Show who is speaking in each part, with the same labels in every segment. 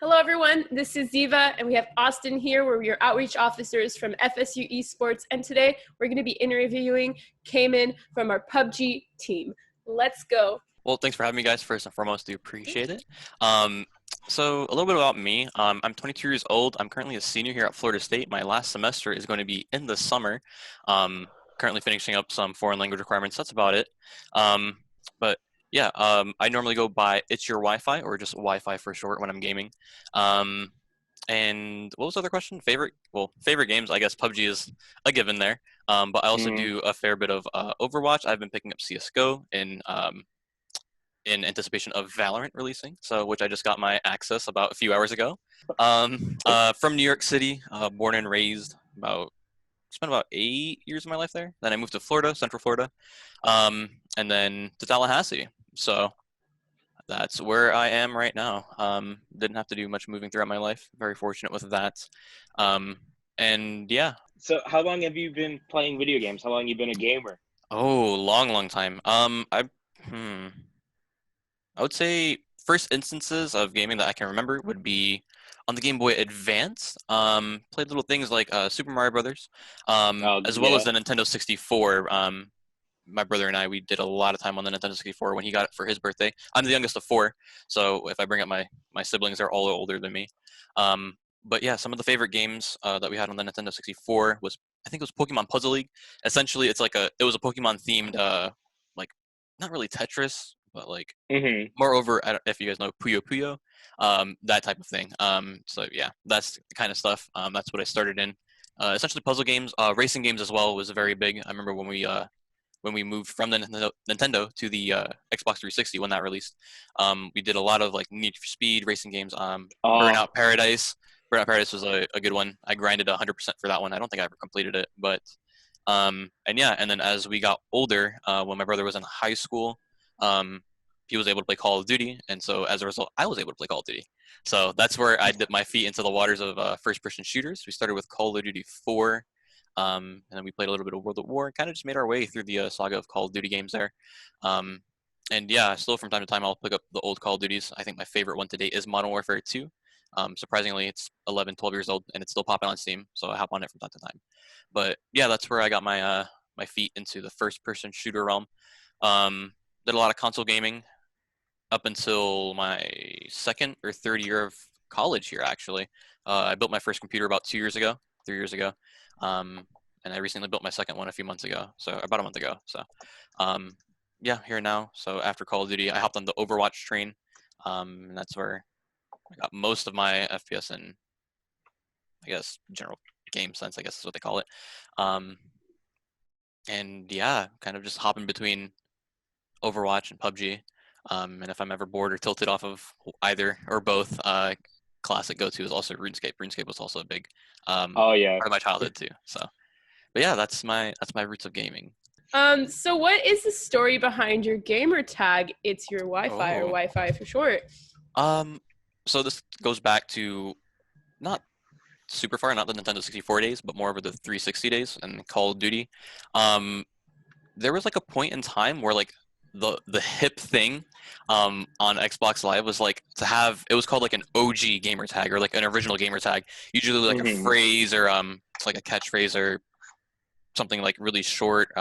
Speaker 1: Hello, everyone. This is Ziva, and we have Austin here, where we are outreach officers from FSU Esports. And today we're going to be interviewing Kaman from our PUBG team. Let's go.
Speaker 2: Well, thanks for having me, guys. First and foremost, do appreciate it. So a little bit about me. I'm 22 years old. I'm currently a senior here at Florida State. My last semester is going to be in the summer. Currently finishing up some foreign language requirements. That's about it. But yeah, I normally go by itsyourwifi or just Wi-Fi for short when I'm gaming. And what was the other question? Favorite games. I guess PUBG is a given there. But I also do a fair bit of Overwatch. I've been picking up CS:GO in anticipation of Valorant releasing, which I just got my access about a few hours ago. From New York City, born and raised. Spent about 8 years of my life there. Then I moved to Florida, Central Florida, and then to Tallahassee. So that's where I am right now. Didn't have to do much moving throughout my life. Very fortunate with that. And yeah.
Speaker 3: So how long have you been playing video games? How long have you been a gamer?
Speaker 2: Oh, long time. I would say first instances of gaming that I can remember would be on the Game Boy Advance. Played little things like Super Mario Brothers, as well as the Nintendo 64. My brother and I, we did a lot of time on the Nintendo 64 when he got it for his birthday. I'm the youngest of four, so if I bring up my siblings, they're all older than me. But yeah, some of the favorite games that we had on the Nintendo 64 was, I think it was Pokemon Puzzle League. Essentially, it was a Pokemon themed, like, not really Tetris, but like moreover, I don't know if you guys know Puyo Puyo, that type of thing. So yeah, that's the kind of stuff. That's what I started in. Essentially puzzle games, racing games as well was very big. I remember when we moved from the Nintendo to the Xbox 360 when that released. We did a lot of like Need for Speed racing games. Burnout Paradise. Burnout Paradise was a good one. I grinded 100% for that one. I don't think I ever completed it, but and yeah. And then as we got older, when my brother was in high school, he was able to play Call of Duty, and so as a result, I was able to play Call of Duty. So that's where I dipped my feet into the waters of first-person shooters. We started with Call of Duty 4, and then we played a little bit of World at War, and kind of just made our way through the saga of Call of Duty games there. And yeah, still from time to time, I'll pick up the old Call of Duties. I think my favorite one to date is Modern Warfare 2. Surprisingly, it's 11, 12 years old, and it's still popping on Steam, so I hop on it from time to time. But yeah, that's where I got my my feet into the first-person shooter realm. Did a lot of console gaming up until my second or third year of college here, actually. I built my first computer about 3 years ago. And I recently built my second one a few months ago, so about a month ago. So yeah, here now. So after Call of Duty, I hopped on the Overwatch train, and that's where I got most of my FPS and, I guess, general game sense, I guess is what they call it. And yeah, kind of just hopping between Overwatch and PUBG. And if I'm ever bored or tilted off of either or both, classic go-to is also RuneScape. RuneScape was also a big part of my childhood too. So, but yeah, that's my roots of gaming.
Speaker 1: So what is the story behind your gamer tag? It's your Wi-Fi or Wi-Fi for short.
Speaker 2: So this goes back to not super far, not the Nintendo 64 days, but more of the 360 days and Call of Duty. There was like a point in time where like the hip thing on Xbox Live was like to have, it was called like an OG gamer tag or like an original gamer tag, usually like a phrase or it's like a catchphrase or something like really short.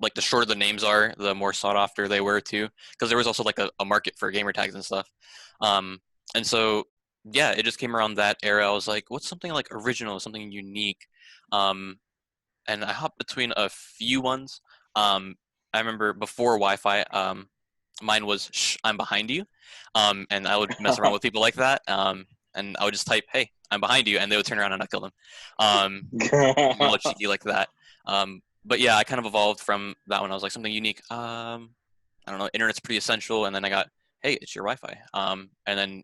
Speaker 2: Like the shorter the names are, the more sought after they were too, because there was also like a market for gamer tags and stuff. And so yeah, it just came around that era. I was like, what's something like original, something unique? And I hopped between a few ones. I remember before Wi-Fi, mine was "Shh, I'm behind you," and I would mess around with people like that, and I would just type, "Hey, I'm behind you," and they would turn around and I'd kill them. A little cheeky like that. But yeah, I kind of evolved from that one. I was like something unique. I don't know, internet's pretty essential, and then I got, "Hey, it's your Wi-Fi," and then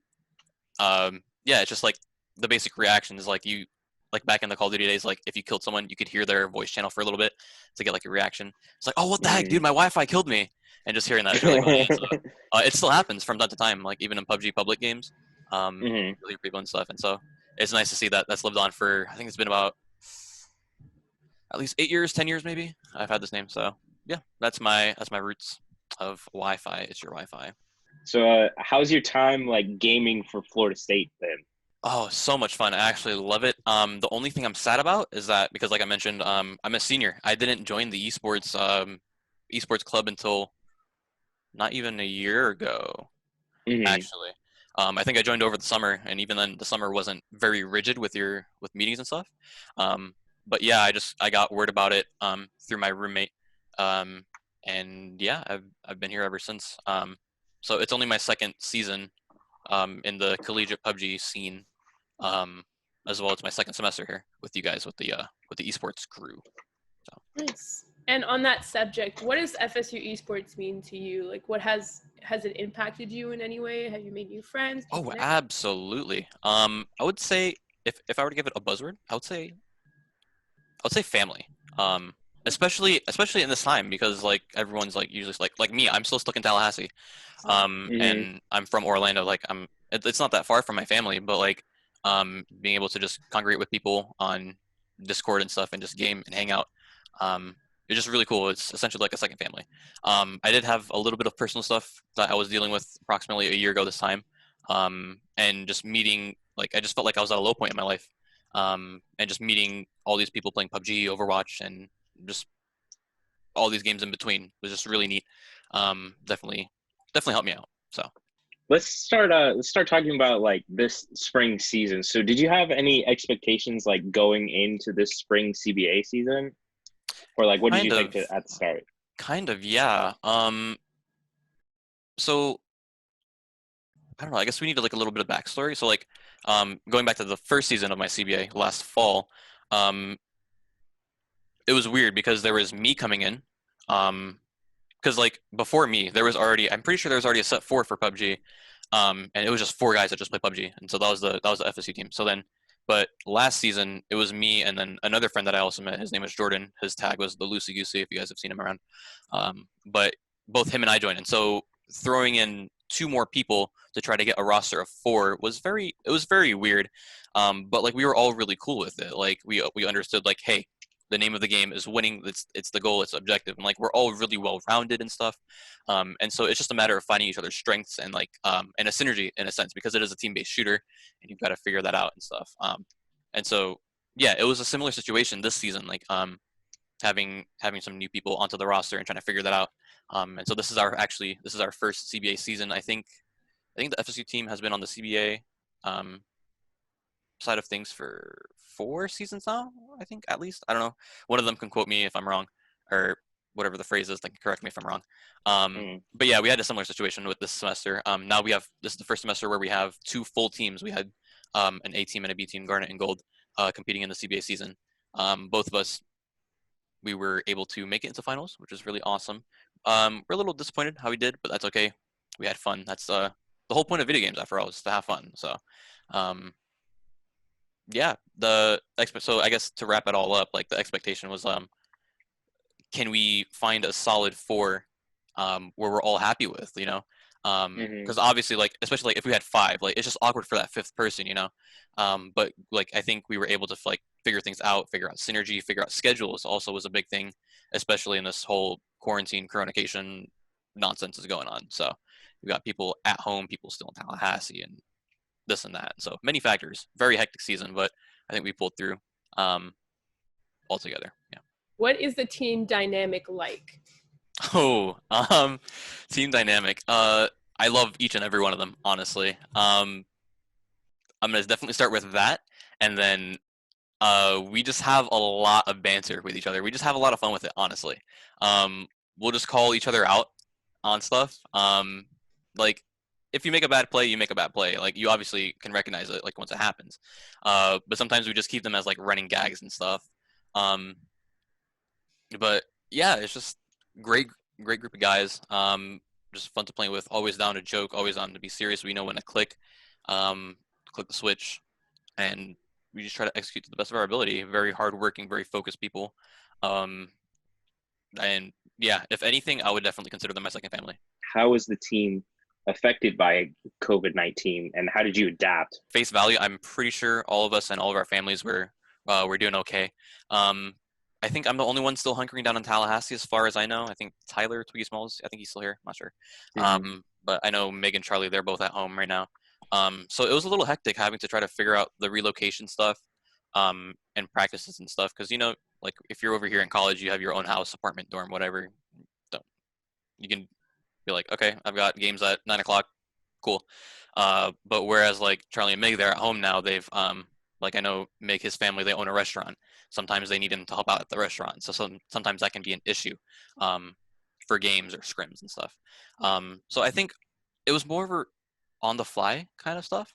Speaker 2: yeah, it's just like the basic reaction is like you. Like back in the Call of Duty days, like if you killed someone, you could hear their voice channel for a little bit to get like a reaction. It's like, oh, what the heck, dude, my Wi-Fi killed me. And just hearing that is really funny. So, it still happens from time to time, like even in PUBG public games, really people and stuff. And so it's nice to see that that's lived on for, I think it's been about at least 8 years, 10 years maybe. I've had this name. So yeah, that's my roots of Wi-Fi. It's your Wi-Fi.
Speaker 3: So, how's your time like gaming for Florida State then?
Speaker 2: Oh, so much fun. I actually love it. The only thing I'm sad about is that because, like I mentioned, I'm a senior. I didn't join the esports club until not even a year ago,
Speaker 3: Hmm.
Speaker 2: actually. I think I joined over the summer, and even then, the summer wasn't very rigid with meetings and stuff. Um, but yeah, I got word about it through my roommate, um, and yeah, I've been here ever since. So it's only my second season in the collegiate PUBG scene, um, as well as my second semester here with you guys with the esports crew. So.
Speaker 1: Nice. And on that subject, what does FSU Esports mean to you? Like, what has it impacted you in any way? Have you made new friends? Can you
Speaker 2: Oh,
Speaker 1: connect?
Speaker 2: absolutely. I would say if I were to give it a buzzword, I would say family. Um, especially in this time because like everyone's like usually like me, I'm still stuck in Tallahassee.
Speaker 3: Hmm.
Speaker 2: And I'm from Orlando. Like it's not that far from my family, but like being able to just congregate with people on Discord and stuff and just game and hang out. Um, it's just really cool. It's essentially like a second family. I did have a little bit of personal stuff that I was dealing with approximately a year ago this time, and just meeting like I just felt like I was at a low point in my life, and just meeting all these people playing PUBG, Overwatch, and just all these games in between was just really neat. Definitely helped me out. So.
Speaker 3: Let's start talking about like this spring season. So, did you have any expectations like going into this spring CBA season, or like what did you
Speaker 2: Kind
Speaker 3: think
Speaker 2: of,
Speaker 3: at the start?
Speaker 2: yeah. So I don't know. I guess we need like a little bit of backstory. So like, going back to the first season of my CBA last fall, um, it was weird because there was me coming in, because like before me, I'm pretty sure there was already a set four for PUBG, and it was just four guys that just play PUBG, and so that was the FSU team. So then, but last season it was me and then another friend that I also met. His name was Jordan. His tag was the Loosey Goosey, if you guys have seen him around. But both him and I joined, and so throwing in two more people to try to get a roster of four was very weird. But like we were all really cool with it. Like we understood like, hey, the name of the game is winning. It's the goal. It's the objective, and like we're all really well rounded and stuff. And so it's just a matter of finding each other's strengths and like and a synergy in a sense because it is a team based shooter, and you've got to figure that out and stuff. And so yeah, it was a similar situation this season. Like having some new people onto the roster and trying to figure that out. And so this is our first CBA season. I think the FSU team has been on the CBA um, side of things for 4 seasons now. I think at least. I don't know. One of them can quote me if I'm wrong, or whatever the phrase is. They can correct me if I'm wrong.
Speaker 3: Mm.
Speaker 2: But yeah, we had a similar situation with this semester. Now this is the first semester where we have two full teams. We had an A team and a B team, Garnet and Gold, competing in the CBA season. Both of us, we were able to make it into finals, which was really awesome. We're a little disappointed how we did, but that's okay. We had fun. That's the whole point of video games, after all, is to have fun. So, um, yeah, so I guess to wrap it all up, like the expectation was, can we find a solid four, where we're all happy with,
Speaker 3: Hmm.
Speaker 2: because obviously, like especially like if we had five, like it's just awkward for that fifth person, but like I think we were able to like figure things out, figure out synergy, figure out schedules. Also was a big thing, especially in this whole quarantine coronation nonsense is going on. So we got people at home, people still in Tallahassee, and this and that. So many factors. Very hectic season, but I think we pulled through altogether. Yeah.
Speaker 1: What is the team dynamic like?
Speaker 2: Oh, team dynamic. I love each and every one of them, honestly. I'm gonna definitely start with that, and then we just have a lot of banter with each other. We just have a lot of fun with it, honestly. We'll just call each other out on stuff. Like if you make a bad play, you make a bad play. Like you obviously can recognize it like once it happens. But sometimes we just keep them as like running gags and stuff. Um, but yeah, it's just great, great group of guys. Just fun to play with. Always down to joke. Always on to be serious. We know when to um, click the switch, and we just try to execute to the best of our ability. Very hardworking, very focused people. Um, and yeah, if anything, I would definitely consider them my second family.
Speaker 3: How was the team affected by COVID-19, and how did you adapt?
Speaker 2: Face value, I'm pretty sure all of us and all of our families were doing okay. Um, I think I'm the only one still hunkering down in Tallahassee, as far as I know. I think Tyler Twiggy Smalls, I think he's still here. I'm not sure.
Speaker 3: Hmm.
Speaker 2: but I know Meg and Charlie, they're both at home right now. So it was a little hectic having to try to figure out the relocation stuff, and practices and stuff. Because, like if you're over here in college, you have your own house, apartment, dorm, whatever. You can be like, okay, I've got games at 9 o'clock. Cool. But whereas like Charlie and Meg, they're at home now. They've like I know Meg, his family, they own a restaurant. Sometimes they need him to help out at the restaurant. So sometimes that can be an issue for games or scrims and stuff. So I think it was more of a on the fly kind of stuff.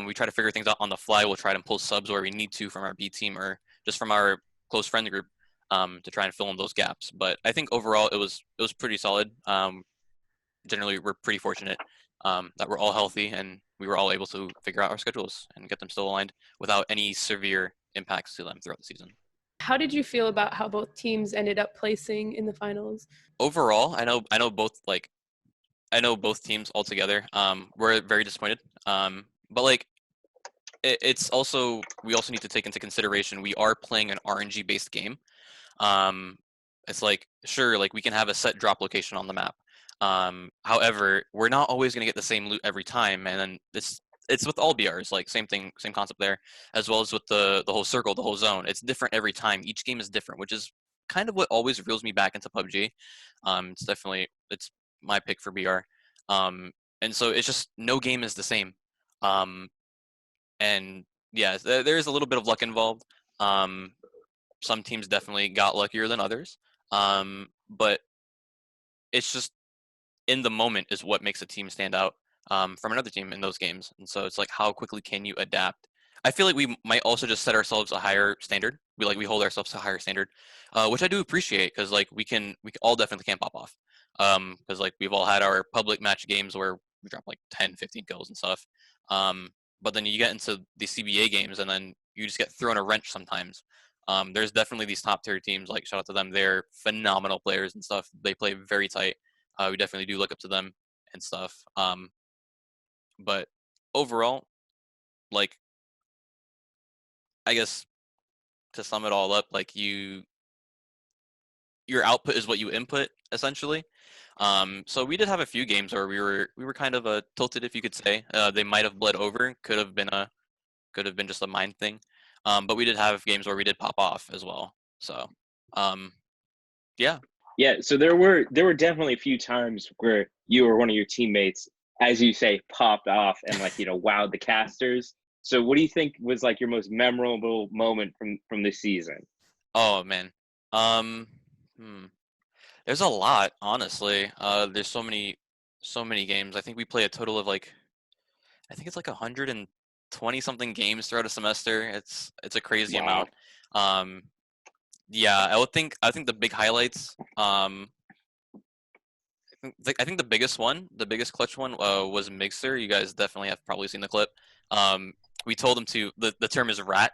Speaker 2: We try to figure things out on the fly. We'll try to pull subs where we need to from our B team or just from our close friend group to try and fill in those gaps. But I think overall it was pretty solid. Generally, we're pretty fortunate that we're all healthy and we were all able to figure out our schedules and get them still aligned without any severe impacts to them throughout the season.
Speaker 1: How did you feel about how both teams ended up placing in the finals?
Speaker 2: Overall, I know both teams altogether were very disappointed. But like it's also we also need to take into consideration we are playing an RNG based game. It's like sure, like we can have a set drop location on the map. However, we're not always going to get the same loot every time, and then it's with all BRs, like same thing, same concept there, as well as with the whole circle, the whole zone. It's different every time. Each game is different, which is kind of what always reels me back into PUBG. It's my pick for BR. And so it's just no game is the same. And yeah, there is a little bit of luck involved. Some teams definitely got luckier than others. But it's just in the moment is what makes a team stand out from another team in those games. And so it's like, how quickly can you adapt? I feel like we might also just set ourselves a higher standard. We hold ourselves to a higher standard, which I do appreciate because like we all definitely can pop off. Because like we've all had our public match games where we drop like 10, 15 kills and stuff. But then you get into the CBA games and then you just get thrown a wrench sometimes. There's definitely these top tier teams, like shout out to them. They're phenomenal players and stuff. They play very tight. We definitely do look up to them and stuff. But overall, like, I guess to sum it all up, like your output is what you input essentially. So we did have a few games where we were kind of tilted, if you could say. They might have bled over. Could have been just a mind thing. But we did have games where we did pop off as well. So, yeah.
Speaker 3: Yeah, so there were definitely a few times where you or one of your teammates, as you say, popped off and like, wowed the casters. So what do you think was like your most memorable moment from this season?
Speaker 2: Oh man. There's a lot, honestly. There's so many games. I think we play a total of like I think it's like 120 something games throughout a semester. It's a crazy
Speaker 3: Wow.
Speaker 2: amount. Yeah, I think the big highlights. I think the biggest clutch one was Mixer. You guys definitely have probably seen the clip. We told him the term is rat.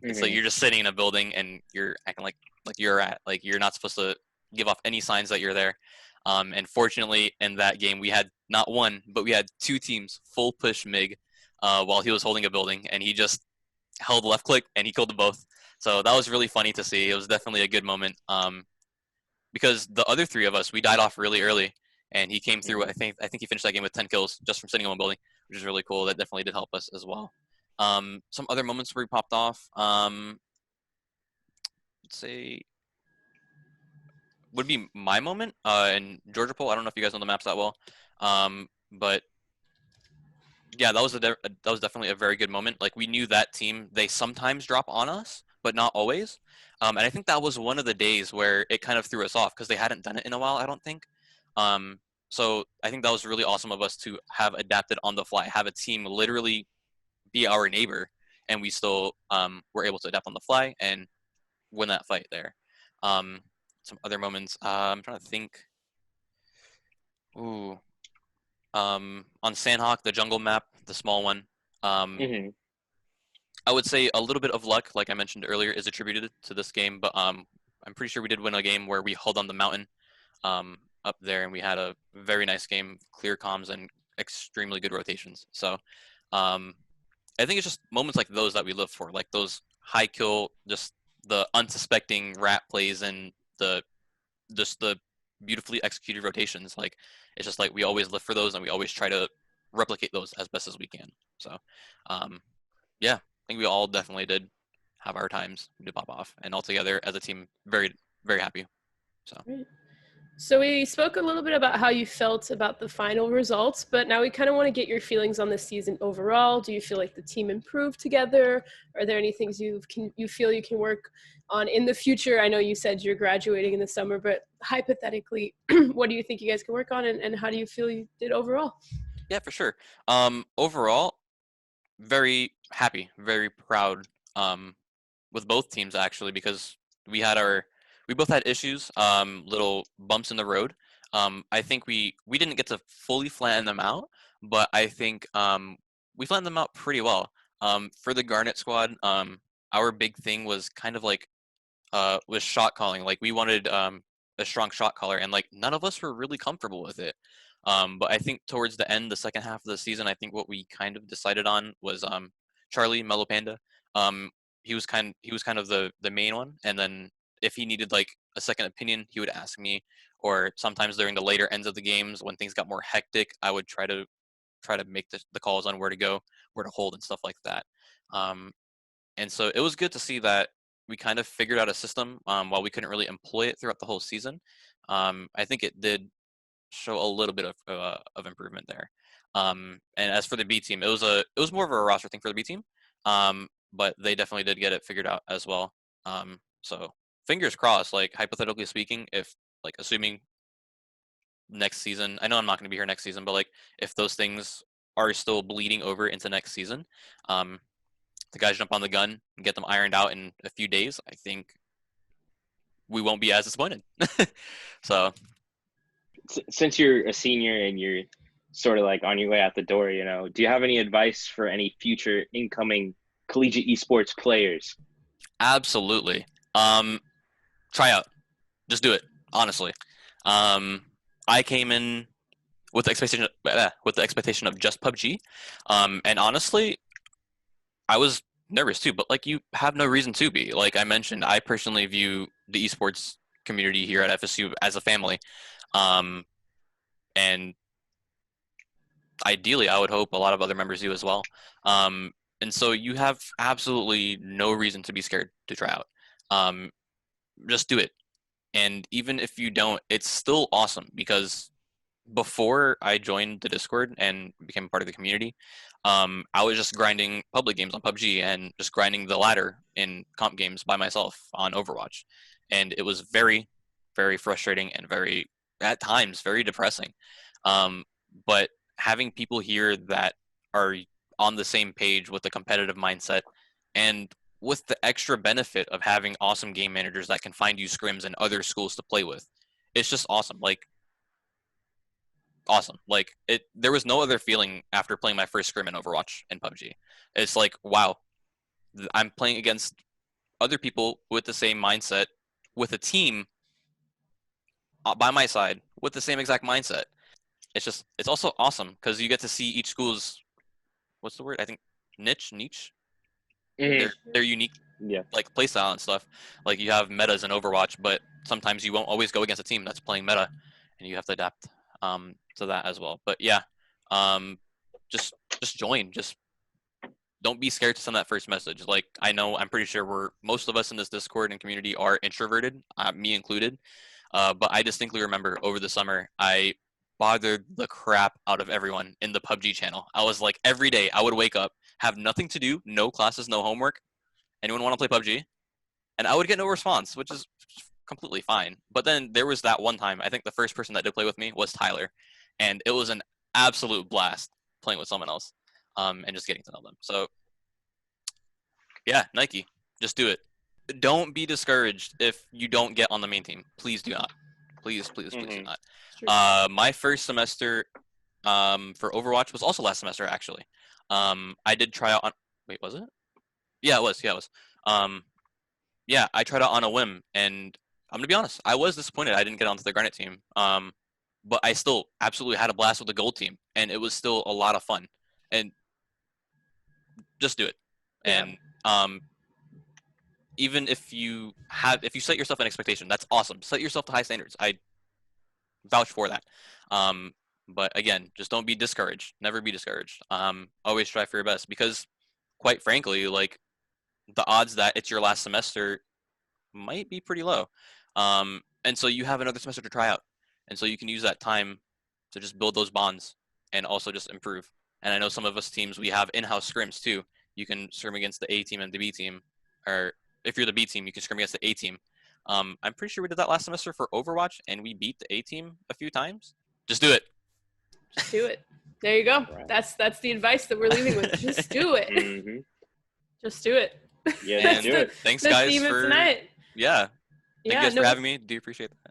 Speaker 2: It's like you're just sitting in a building and you're acting like you're a rat. Like you're not supposed to give off any signs that you're there. And fortunately, in that game, we had not one, but we had two teams full push Mig while he was holding a building, and he just held left click and he killed them both. So that was really funny to see. It was definitely a good moment because the other three of us, we died off really early, and he came through. I think he finished that game with 10 kills just from sitting on one building, which is really cool. That definitely did help us as well. Some other moments where we popped off. Let's say would be my moment in Georgia Pole. I don't know if you guys know the maps that well, but yeah, that was definitely a very good moment. Like we knew that team, they sometimes drop on us, but not always. And I think that was one of the days where it kind of threw us off because they hadn't done it in a while, I don't think. So I think that was really awesome of us to have adapted on the fly, have a team literally be our neighbor, and we still were able to adapt on the fly and win that fight there. Some other moments, I'm trying to think. Ooh. On Sandhawk, the jungle map, the small one, I would say a little bit of luck, like I mentioned earlier, is attributed to this game, but I'm pretty sure we did win a game where we held on the mountain up there, and we had a very nice game, clear comms, and extremely good rotations. So I think it's just moments like those that we live for, like those high kill, just the unsuspecting rat plays and the beautifully executed rotations. Like, it's just like we always live for those, and we always try to replicate those as best as we can. So, yeah, I think we all definitely did have our times to pop off, and all together as a team, very, very happy. So.
Speaker 1: Right. So we spoke a little bit about how you felt about the final results, but now we kind of want to get your feelings on the season overall. Do you feel like the team improved together? Are there any things you feel you can work on in the future? I know you said you're graduating in the summer, but hypothetically, what do you think you guys can work on, and how do you feel you did overall?
Speaker 2: Yeah, for sure. Overall, very happy, very proud with both teams actually, because we both had issues, little bumps in the road. I think we didn't get to fully flatten them out, but I think we flattened them out pretty well. For the Garnet squad, our big thing was kind of like was shot calling. Like, we wanted a strong shot caller, and like none of us were really comfortable with it. But I think towards the end, the second half of the season, I think what we kind of decided on was Charlie Mellow Panda. Um, he was kind of the main one, and then if he needed like a second opinion, he would ask me. Or sometimes during the later ends of the games, when things got more hectic, I would try to make the calls on where to go, where to hold, and stuff like that. And so it was good to see that we kind of figured out a system while we couldn't really employ it throughout the whole season. I think it did show a little bit of improvement there. And as for the B team, it was more of a roster thing for the B team, but they definitely did get it figured out as well. So fingers crossed. Like, hypothetically speaking, if like assuming next season, I know I'm not going to be here next season, but like if those things are still bleeding over into next season, the guys jump on the gun and get them ironed out in a few days, I think we won't be as disappointed. So,
Speaker 3: since you're a senior and you're sort of like on your way out the door, do you have any advice for any future incoming collegiate esports players?
Speaker 2: absolutely. Try out. Just do it. Honestly. I came in with the expectation of just PUBG. And honestly, I was nervous too, but like, you have no reason to be. Like I mentioned, I personally view the esports community here at FSU as a family. And ideally, I would hope a lot of other members do as well. And so you have absolutely no reason to be scared to try out. Just do it. And even if you don't, it's still awesome, because before I joined the Discord and became part of the community, I was just grinding public games on PUBG and just grinding the ladder in comp games by myself on Overwatch. And it was very, very frustrating and very, at times, very depressing. But having people here that are on the same page with a competitive mindset, and with the extra benefit of having awesome game managers that can find you scrims and other schools to play with, it's just awesome. Like, awesome. Like, there was no other feeling after playing my first scrim in Overwatch and PUBG. It's like, wow, I'm playing against other people with the same mindset, with a team by my side with the same exact mindset. It's also awesome because you get to see each school's, what's the word? I think niche.
Speaker 3: Mm-hmm.
Speaker 2: Their unique, like, play style and stuff. Like, you have metas in Overwatch, but sometimes you won't always go against a team that's playing meta, and you have to adapt to that as well. But yeah, just join. Just don't be scared to send that first message. Like, I'm pretty sure most of us in this Discord and community are introverted, me included. But I distinctly remember over the summer, I bothered the crap out of everyone in the PUBG channel. I was like, every day I would wake up, have nothing to do, no classes, no homework. Anyone want to play PUBG? And I would get no response, which is completely fine. But then there was that one time, I think the first person that did play with me was Tyler. And it was an absolute blast playing with someone else, and just getting to know them. So yeah, Nike, just do it. Don't be discouraged if you don't get on the main team. Please do not. Please do not. Sure. My first semester for Overwatch was also last semester, actually. I did try out on... Wait, was it? Yeah, it was. Yeah, I tried out on a whim, and I'm going to be honest, I was disappointed I didn't get onto the Garnet team. But I still absolutely had a blast with the gold team, and it was still a lot of fun. And just do it. Yeah. And even if you set yourself an expectation, that's awesome. Set yourself to high standards. vouch for that. But again, just don't be discouraged. Never be discouraged. Always strive for your best, because quite frankly, like, the odds that it's your last semester might be pretty low. And so you have another semester to try out. And so you can use that time to just build those bonds and also just improve. And I know some of us teams, we have in-house scrims too. You can scrim against the A team and the B team, or if you're the B team, you can scrim against the A team. I'm pretty sure we did that last semester for Overwatch, and we beat the A team a few times. Just do it.
Speaker 1: Just do it. There you go.
Speaker 3: Right.
Speaker 1: That's the advice that we're leaving with. Just do it.
Speaker 3: Mm-hmm.
Speaker 1: Just do it.
Speaker 3: Yeah, do it.
Speaker 2: Thanks, guys,
Speaker 1: theme of
Speaker 2: for
Speaker 1: tonight.
Speaker 2: yeah. Thank you guys
Speaker 1: no,
Speaker 2: for having me. Do appreciate that.